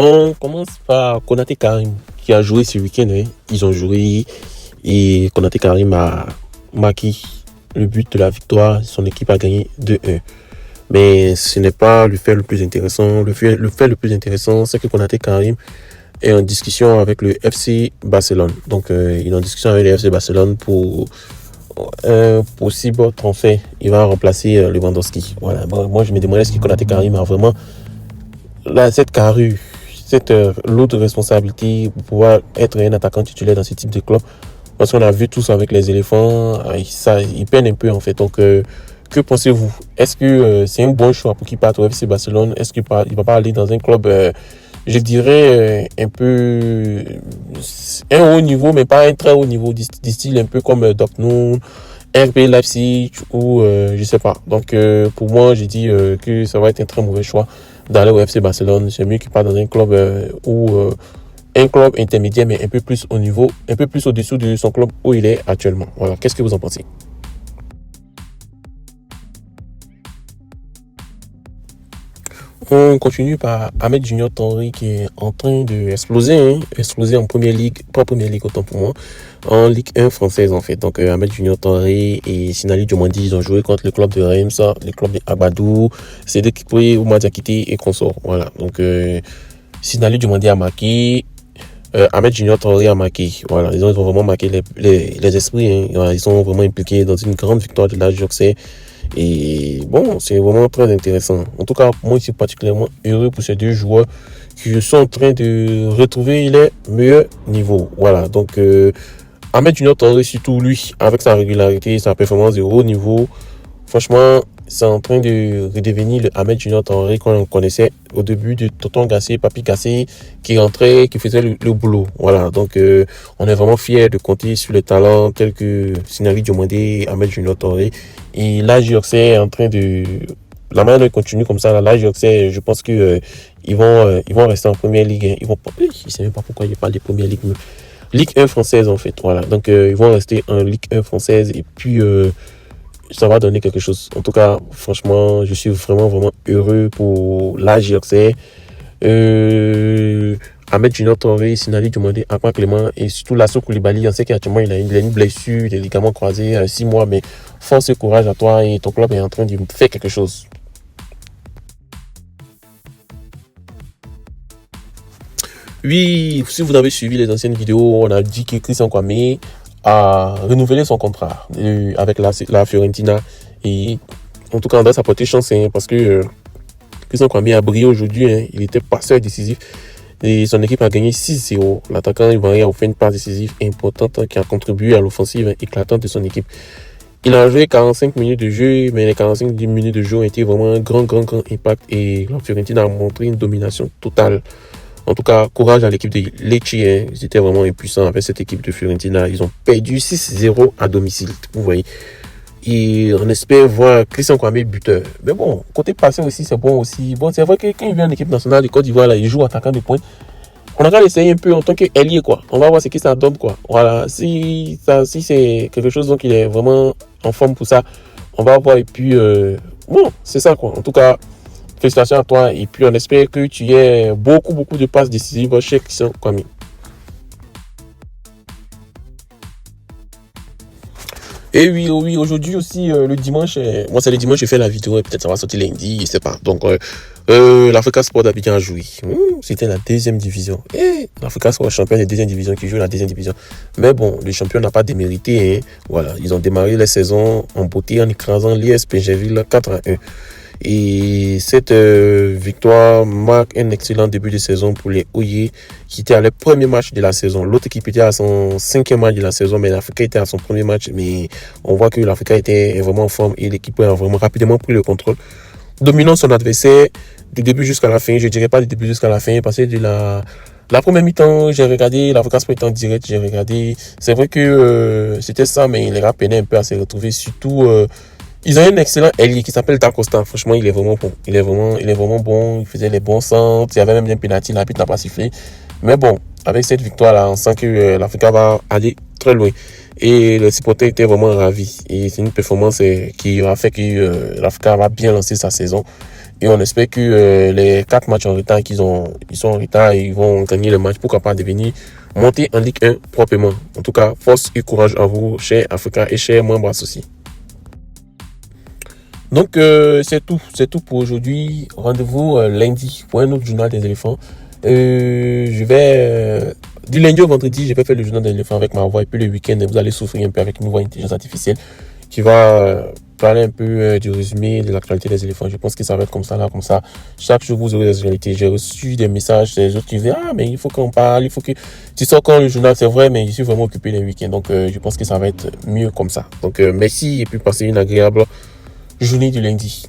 On commence par Konaté Karim qui a joué ce week-end. Ils ont joué et Konaté Karim a marqué le but de la victoire. Son équipe a gagné 2-1. Mais ce n'est pas le fait le plus intéressant. Le fait le plus intéressant, c'est que Konaté Karim est en discussion avec le FC Barcelone. Donc, il est en discussion avec le FC Barcelone pour un possible transfert. Il va remplacer Lewandowski. Voilà. Bon, moi, je me demandais est-ce que Konaté Karim a vraiment cette carrure, cette lourde responsabilité pour pouvoir être un attaquant titulaire dans ce type de club. Parce qu'on a vu tous avec les éléphants, ils peinent un peu en fait. Donc, que pensez-vous? Est-ce que c'est un bon choix pour qu'il parte au FC Barcelone? Est-ce qu'il ne va pas aller dans un club, je dirais, un peu un haut niveau, mais pas un très haut niveau, du style un peu comme Dortmund, RB Leipzig ou je sais pas. Donc, pour moi, j'ai dit que ça va être un très mauvais choix d'aller au FC Barcelone. C'est mieux qu'il parte dans un club un club intermédiaire, mais un peu plus au niveau, un peu plus au-dessous de son club où il est actuellement. Voilà, qu'est-ce que vous en pensez? On continue par Ahmed Junior Traoré qui est en train d'exploser, exploser en première ligue, pas première ligue autant pour moi, en Ligue 1 française en fait. Donc Ahmed Junior Traoré et Sinali Diomandi, ils ont joué contre le club de Reims, le club de Abadou, c'est deux qui Oumar Diakité et consorts. Voilà, donc Sinali Diomandi a marqué. Ahmed Junior Traoré a marqué. Voilà, ils ont vraiment marqué les esprits. Hein. Voilà, ils sont vraiment impliqués dans une grande victoire de l'Ajax. Et bon, c'est vraiment très intéressant. En tout cas, moi, je suis particulièrement heureux pour ces deux joueurs qui sont en train de retrouver les meilleurs niveaux. Voilà, donc Ahmed Junior Traoré, surtout lui, avec sa régularité, sa performance de haut niveau, franchement, c'est en train de redevenir le Ahmed Junior Traoré qu'on connaissait au début de Tonton Gassé, Papi Gassé, qui rentrait, qui faisait le boulot. Voilà, donc on est vraiment fiers de compter sur les talents tels que Sinali Diomandé, Ahmed Junior Traoré. Et là, est en train de... La manière continue comme ça, là, je pense que ils vont rester en première ligue. Hein. Ils vont pas... Je sais même pas pourquoi ils parlent de première ligue. Mais... Ligue 1 française, en fait. Voilà, donc ils vont rester en Ligue 1 française et puis... ça va donner quelque chose. En tout cas, franchement, je suis vraiment heureux pour l'Ajax. Ahmed Junior Traoré, Sinali Diomandé, Akpan Clément et surtout Lasso Koulibaly. On sait qu'actuellement il a une blessure, des ligaments croisés, 6 mois, mais force et courage à toi et ton club est en train de faire quelque chose. Oui, si vous avez suivi les anciennes vidéos, on a dit que Christian Kwame a renouvelé son contrat avec la Fiorentina. Et en tout cas, on doit s'apporter chance hein, parce que Christian Kwame a brillé aujourd'hui. Hein, il était passeur décisif et son équipe a gagné 6-0. L'attaquant ivoirien a fait une passe décisive importante qui a contribué à l'offensive éclatante de son équipe. Il a joué 45 minutes de jeu, mais les 45 minutes de jeu ont été vraiment un grand impact et la Fiorentina a montré une domination totale. En tout cas, courage à l'équipe de Lecce. Hein. Ils étaient vraiment impuissants avec cette équipe de Fiorentina. Ils ont perdu 6-0 à domicile. Vous voyez. Et on espère voir Christian Kwame buteur. Mais bon, côté passé aussi, c'est bon aussi. Bon, c'est vrai que quand il vient en équipe nationale de Côte d'Ivoire, là, il joue attaquant de pointe. On a qu'à l'essayer un peu en tant qu'ailier, quoi. On va voir ce que ça donne, quoi. Voilà. Si c'est quelque chose, donc il est vraiment en forme pour ça. On va voir. Et puis, bon, c'est ça, quoi. En tout cas, félicitations à toi et puis on espère que tu aies beaucoup de passes décisives chez Christian Kwame. Et oui, aujourd'hui aussi, le dimanche, moi c'est le dimanche, je fais la vidéo et peut-être ça va sortir lundi, je sais pas. Donc, l'Africa Sport d'Abidjan a joué. C'était la deuxième division. Et l'Africa Sport champion de deuxième division qui joue la deuxième division. Mais bon, le champion n'a pas démérité. Hein. Voilà, ils ont démarré la saison en beauté en écrasant l'IS Pingerville 4-1. Et cette victoire marque un excellent début de saison pour les Oye qui étaient à leur premier match de la saison. L'autre équipe était à son cinquième match de la saison, mais l'Africa était à son premier match. Mais on voit que l'Africa était vraiment en forme et l'équipe a vraiment rapidement pris le contrôle, dominant son adversaire du début jusqu'à la fin. Je dirais pas du début jusqu'à la fin, parce que de la première mi-temps, j'ai regardé l'Africa Sport en direct, j'ai regardé. C'est vrai que c'était ça, mais les gars peinaient un peu à se retrouver, surtout... ils ont un excellent ailier qui s'appelle Dacosta. Franchement, il est vraiment bon. Il est vraiment bon. Il faisait les bons centres. Il y avait même un penalty. L'arbitre n'a pas sifflé. Mais bon, avec cette victoire-là, on sent que l'Africa va aller très loin. Et les supporters étaient vraiment ravis. Et c'est une performance qui a fait que l'Africa va bien lancer sa saison. Et on espère que les 4 matchs en retard ils sont en retard et ils vont gagner le match. Pourquoi pas devenir monter en Ligue 1 proprement. En tout cas, force et courage à vous, chers Africains et chers membres associés. Donc, c'est tout pour aujourd'hui. Rendez-vous lundi pour un autre journal des éléphants. Du lundi au vendredi, je vais faire le journal des éléphants avec ma voix. Et puis le week-end, vous allez souffrir un peu avec une voix intelligence artificielle qui va parler un peu du résumé de l'actualité des éléphants. Je pense que ça va être comme ça, là, comme ça. Chaque jour, vous aurez des actualités. J'ai reçu des messages des autres qui disaient, ah, mais il faut qu'on parle, il faut que tu sors quand le journal, c'est vrai, mais je suis vraiment occupé les week-ends. Donc, je pense que ça va être mieux comme ça. Donc, merci et puis passez une agréable journée du lundi.